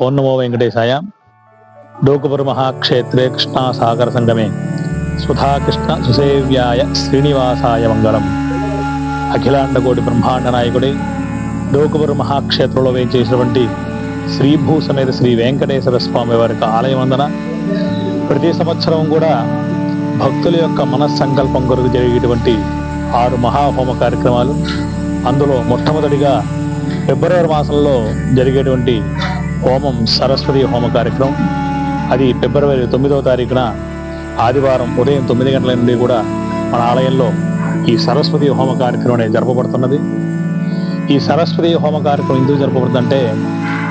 ఓం నమో వెంకటేశాయ. డోకుపుర మహాక్షేత్రే కృష్ణా సాగర సంగమే సుధాకృష్ణ సుసేవ్యాయ శ్రీనివాసాయ మంగళం. అఖిలాండకోటి బ్రహ్మాండ నాయకుడి డోకుపుర మహాక్షేత్రంలో వేయించేసినటువంటి శ్రీభూ సమేత శ్రీ వెంకటేశ్వర స్వామి వారికి ఆలయం వందన. ప్రతి సంవత్సరం కూడా భక్తుల యొక్క మనస్సంకల్పం కొరకు జరిగేటువంటి 6 మహాహోమ కార్యక్రమాలు. అందులో మొట్టమొదటిగా ఫిబ్రవరి మాసంలో జరిగేటువంటి హోమం సరస్వతి హోమ కార్యక్రమం. అది ఫిబ్రవరి 9వ తారీఖున ఆదివారం ఉదయం 9 గంటల నుండి కూడా మన ఆలయంలో ఈ సరస్వతి హోమ కార్యక్రమం అనేది జరపబడుతున్నది. ఈ సరస్వతి హోమ కార్యక్రమం ఎందుకు జరపబడుతుందంటే,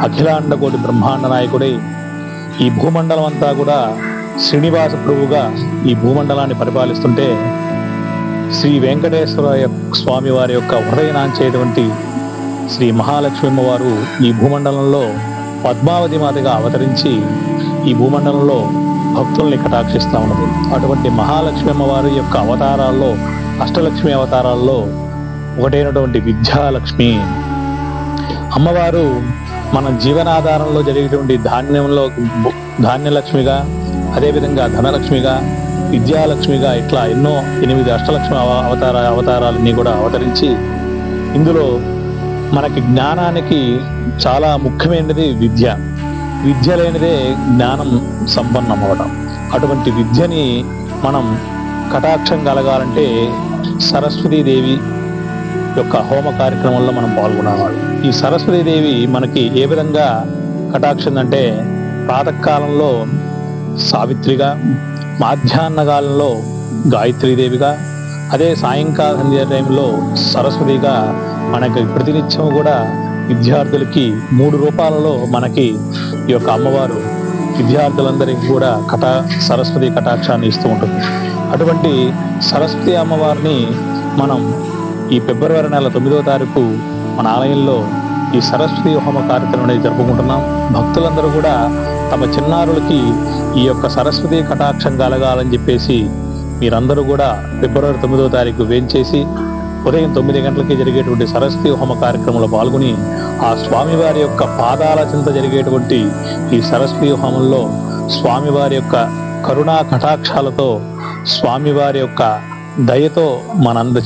అఖిలాండకోటి బ్రహ్మాండ నాయకుడై ఈ భూమండలం అంతా కూడా శ్రీనివాస ప్రభువుగా ఈ భూమండలాన్ని పరిపాలిస్తుంటే, శ్రీ వెంకటేశ్వర స్వామి వారి యొక్క హృదయనాంచేటువంటి శ్రీ మహాలక్ష్మి వారు ఈ భూమండలంలో పద్మావతి మాతగా అవతరించి ఈ భూమండలంలో భక్తుల్ని కటాక్షిస్తూ ఉన్నది. అటువంటి మహాలక్ష్మి అమ్మవారి యొక్క అవతారాల్లో, అష్టలక్ష్మి అవతారాల్లో ఒకటైనటువంటి విద్యాలక్ష్మి అమ్మవారు మన జీవనాధారంలో జరిగేటువంటి ధాన్యలక్ష్మిగా, అదేవిధంగా ధనలక్ష్మిగా, విద్యాలక్ష్మిగా ఇట్లా ఎన్నో 8 అష్టలక్ష్మి అవతారాలన్నీ కూడా అవతరించి, ఇందులో మనకి జ్ఞానానికి చాలా ముఖ్యమైనది విద్య. విద్య లేనిదే జ్ఞానం సంపన్నం అవడం. అటువంటి విద్యని మనం కటాక్షం కలగాలంటే సరస్వతీదేవి యొక్క హోమ కార్యక్రమంలో మనం పాల్గొనేవాడు. ఈ సరస్వతీదేవి మనకి ఏ విధంగా కటాక్షం అంటే, ప్రాతకాలంలో సావిత్రిగా, మధ్యాహ్న కాలంలో గాయత్రీదేవిగా, అదే సాయంకాల సంధ్యా టైంలో సరస్వతిగా మనకి ప్రతినిత్యం కూడా విద్యార్థులకి 3 రూపాలలో మనకి ఈ యొక్క అమ్మవారు విద్యార్థులందరికీ కూడా సరస్వతి కటాక్షాన్ని ఇస్తూ ఉంటుంది. అటువంటి సరస్వతి అమ్మవారిని మనం ఈ ఫిబ్రవరి నెల 9వ తారీఖు మన ఆలయంలో ఈ సరస్వతి హోమ కార్యక్రమం అనేది జరుపుకుంటున్నాం. భక్తులందరూ కూడా తమ చిన్నారులకి ఈ యొక్క సరస్వతి కటాక్షం కలగాలని చెప్పేసి మీరందరూ కూడా ఫిబ్రవరి 9వ తారీఖు వేంచేసి ఉదయం 9 గంటలకి జరిగేటువంటి సరస్వతి హోమ కార్యక్రమంలో పాల్గొని, ఆ స్వామివారి యొక్క పాదాల చింత జరిగేటువంటి ఈ సరస్వతి హోమంలో స్వామివారి యొక్క కరుణా కటాక్షాలతో, స్వామివారి యొక్క దయతో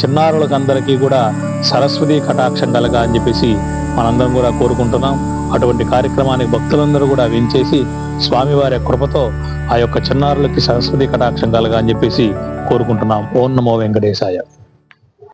చిన్నారులకు అందరికీ కూడా సరస్వతి కటాక్షం కలగా అని చెప్పేసి మనందరం కూడా కోరుకుంటున్నాం. అటువంటి కార్యక్రమానికి భక్తులందరూ కూడా వించేసి స్వామివారి కృపతో ఆ యొక్క చిన్నారులకి సరస్వతి కటాక్షం కలగా అని చెప్పేసి కోరుకుంటున్నాం. ఓం నమో వెంకటేశాయ.